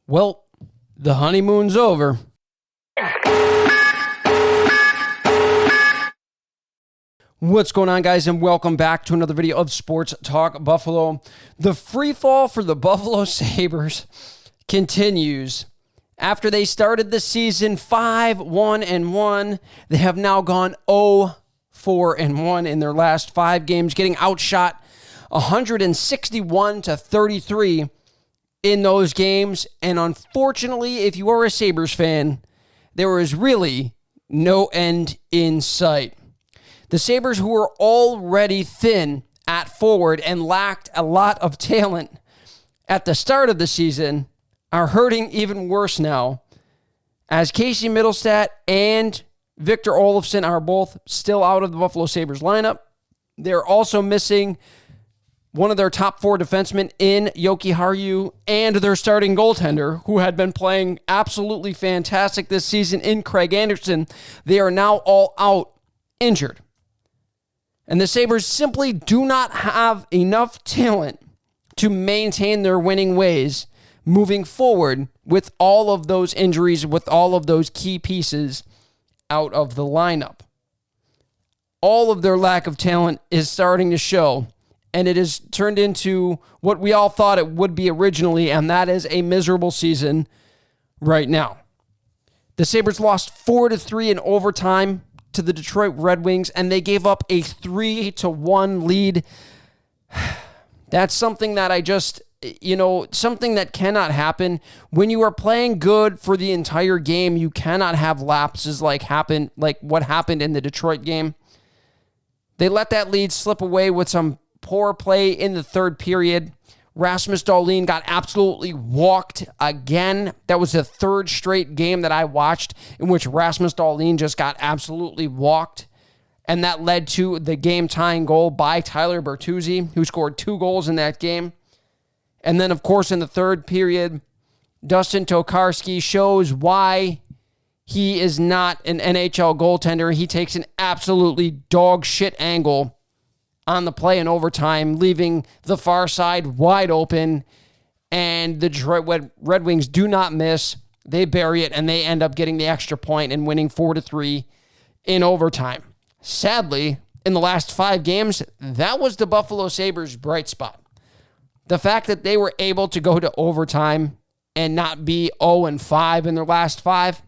Well, the honeymoon's over. What's going on, guys, and welcome back to another video of Sports Talk Buffalo. The free fall for the Buffalo Sabres continues. After they started the season 5-1-1, they have now gone 0-4-1 in their last 5 games, getting outshot 161-33 in those games. And unfortunately, if you are a Sabres fan, there is really no end in sight. The Sabres, who were already thin at forward and lacked a lot of talent at the start of the season, are hurting even worse now, as Casey Mittelstadt and Victor Olofsson are both still out of the Buffalo Sabres lineup. They're also missing one of their top 4 defensemen in Joki Harju and their starting goaltender, who had been playing absolutely fantastic this season in Craig Anderson. They are now all out injured. And the Sabres simply do not have enough talent to maintain their winning ways moving forward with all of those injuries, with all of those key pieces out of the lineup. All of their lack of talent is starting to show, and it has turned into what we all thought it would be originally, and that is a miserable season right now. The Sabres lost 4-3 in overtime to the Detroit Red Wings, and they gave up a 3-1 lead. That's something that something that cannot happen. When you are playing good for the entire game, you cannot have lapses like what happened in the Detroit game. They let that lead slip away with some poor play in the third period. Rasmus Dahlin got absolutely walked again. That was the third straight game that I watched in which Rasmus Dahlin just got absolutely walked. And that led to the game-tying goal by Tyler Bertuzzi, who scored 2 goals in that game. And then, of course, in the third period, Dustin Tokarski shows why he is not an NHL goaltender. He takes an absolutely dog shit angle on the play in overtime, leaving the far side wide open, and the Detroit Red Wings do not miss. They bury it, and they end up getting the extra point and winning 4-3 in overtime. Sadly, in the last 5 games, that was the Buffalo Sabres' bright spot. The fact that they were able to go to overtime and not be 0-5 in their last 5,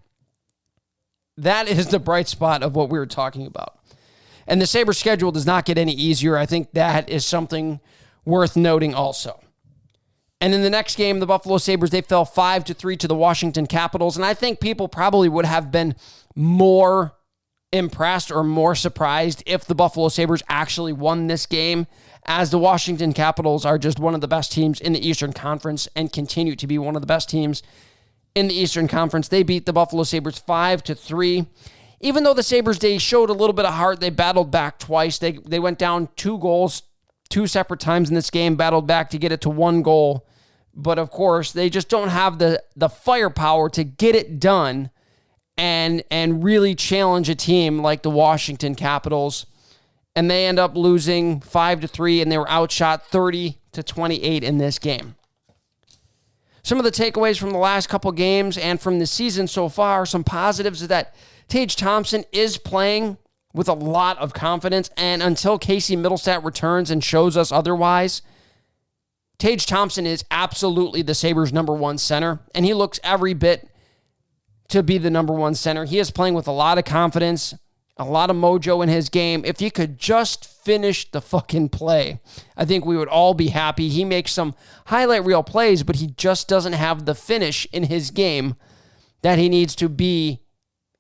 that is the bright spot of what we were talking about. And the Sabres schedule does not get any easier. I think that is something worth noting also. And in the next game, the Buffalo Sabres, they fell 5-3 to the Washington Capitals. And I think people probably would have been more impressed or more surprised if the Buffalo Sabres actually won this game, as the Washington Capitals are just one of the best teams in the Eastern Conference and continue to be one of the best teams in the Eastern Conference. They beat the Buffalo Sabres 5-3. Even though the Sabres, they showed a little bit of heart, they battled back twice. They went down 2 goals 2 separate times in this game, battled back to get it to 1 goal. But of course, they just don't have the firepower to get it done and really challenge a team like the Washington Capitals. And they end up losing 5-3, and they were outshot 30-28 in this game. Some of the takeaways from the last couple games and from the season so far, some positives is that Tage Thompson is playing with a lot of confidence, and until Casey Mittelstadt returns and shows us otherwise, Tage Thompson is absolutely the Sabres' number 1 center, and he looks every bit to be the number 1 center. He is playing with a lot of confidence, a lot of mojo in his game. If he could just finish the fucking play, I think we would all be happy. He makes some highlight reel plays, but he just doesn't have the finish in his game that he needs to be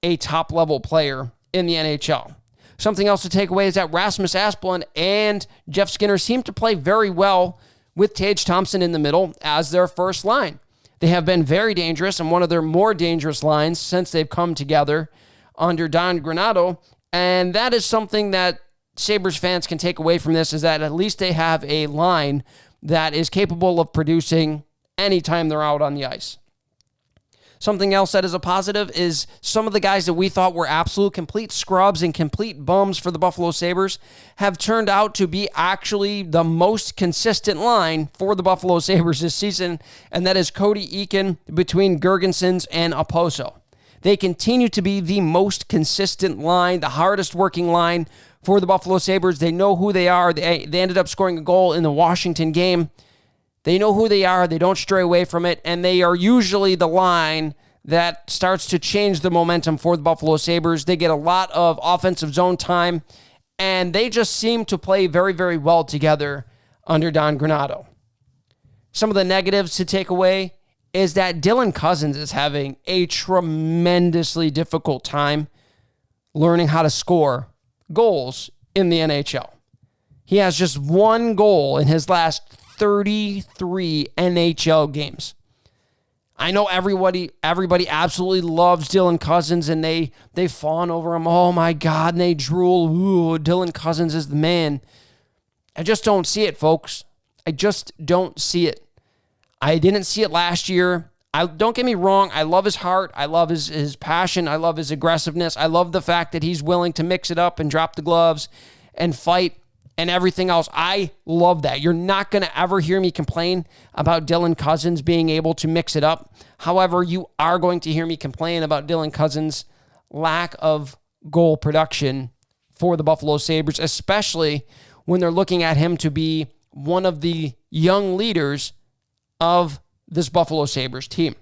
a top-level player in the NHL. Something else to take away is that Rasmus Asplund and Jeff Skinner seem to play very well with Tage Thompson in the middle as their first line. They have been very dangerous, and one of their more dangerous lines since they've come together under Don Granato, and that is something that Sabres fans can take away from this, is that at least they have a line that is capable of producing anytime they're out on the ice. Something else that is a positive is some of the guys that we thought were absolute complete scrubs and complete bums for the Buffalo Sabres have turned out to be actually the most consistent line for the Buffalo Sabres this season, and that is Cody Eakin between Girgensons and Oposo. They continue to be the most consistent line, the hardest working line for the Buffalo Sabres. They know who they are. They ended up scoring a goal in the Washington game. They know who they are. They don't stray away from it, and they are usually the line that starts to change the momentum for the Buffalo Sabres. They get a lot of offensive zone time, and they just seem to play very, very well together under Don Granato. Some of the negatives to take away is that Dylan Cozens is having a tremendously difficult time learning how to score goals in the NHL. He has just one goal in his last 33 NHL games. I know everybody absolutely loves Dylan Cozens, and they fawn over him. Oh my God, and they drool. Ooh, Dylan Cozens is the man. I just don't see it, folks. I just don't see it. I didn't see it last year. Don't get me wrong. I love his heart. I love his passion. I love his aggressiveness. I love the fact that he's willing to mix it up and drop the gloves and fight and everything else. I love that. You're not going to ever hear me complain about Dylan Cozens being able to mix it up. However, you are going to hear me complain about Dylan Cozens' lack of goal production for the Buffalo Sabres, especially when they're looking at him to be one of the young leaders of this Buffalo Sabres team.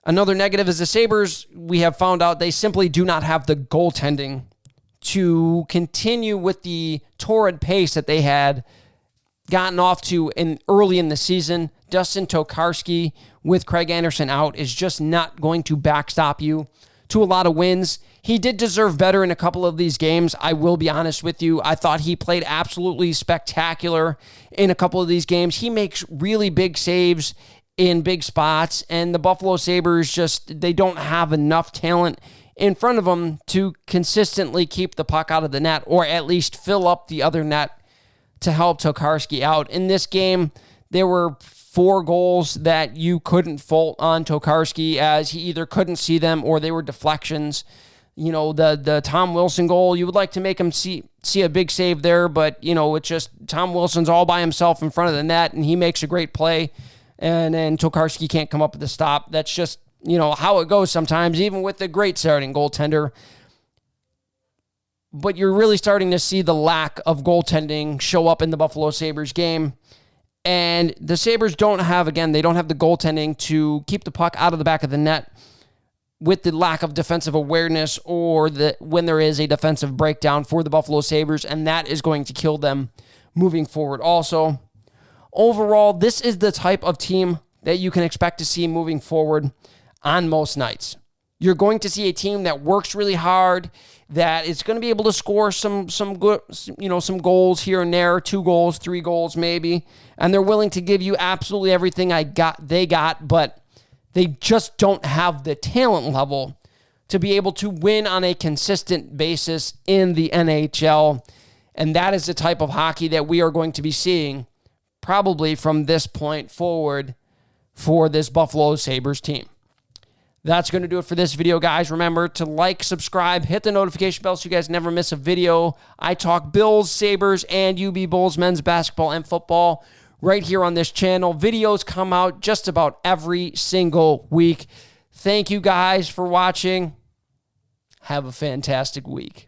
Another negative is the Sabres, we have found out they simply do not have the goaltending to continue with the torrid pace that they had gotten off to early in the season. Dustin Tokarski with Craig Anderson out is just not going to backstop you to a lot of wins. He did deserve better in a couple of these games. I will be honest with you. I thought he played absolutely spectacular in a couple of these games. He makes really big saves in big spots, and the Buffalo Sabres they don't have enough talent in front of them to consistently keep the puck out of the net, or at least fill up the other net to help Tokarski out. In this game, there were 4 goals that you couldn't fault on Tokarski, as he either couldn't see them or they were deflections. You know, the Tom Wilson goal, you would like to make him see a big save there, but, you know, it's just Tom Wilson's all by himself in front of the net, and he makes a great play, and then Tokarski can't come up with the stop. That's just, you know, how it goes sometimes, even with a great starting goaltender. But you're really starting to see the lack of goaltending show up in the Buffalo Sabres game. And the Sabres don't have the goaltending to keep the puck out of the back of the net with the lack of defensive awareness, or when there is a defensive breakdown for the Buffalo Sabres, and that is going to kill them moving forward. Also, overall, this is the type of team that you can expect to see moving forward on most nights. You're going to see a team that works really hard, that is going to be able to score some good, some goals here and there, 2 goals, 3 goals maybe, and they're willing to give you absolutely everything they got, but they just don't have the talent level to be able to win on a consistent basis in the NHL, and that is the type of hockey that we are going to be seeing probably from this point forward for this Buffalo Sabres team. That's going to do it for this video, guys. Remember to like, subscribe, hit the notification bell so you guys never miss a video. I talk Bills, Sabres, and UB Bulls men's basketball and football right here on this channel. Videos come out just about every single week. Thank you guys for watching. Have a fantastic week.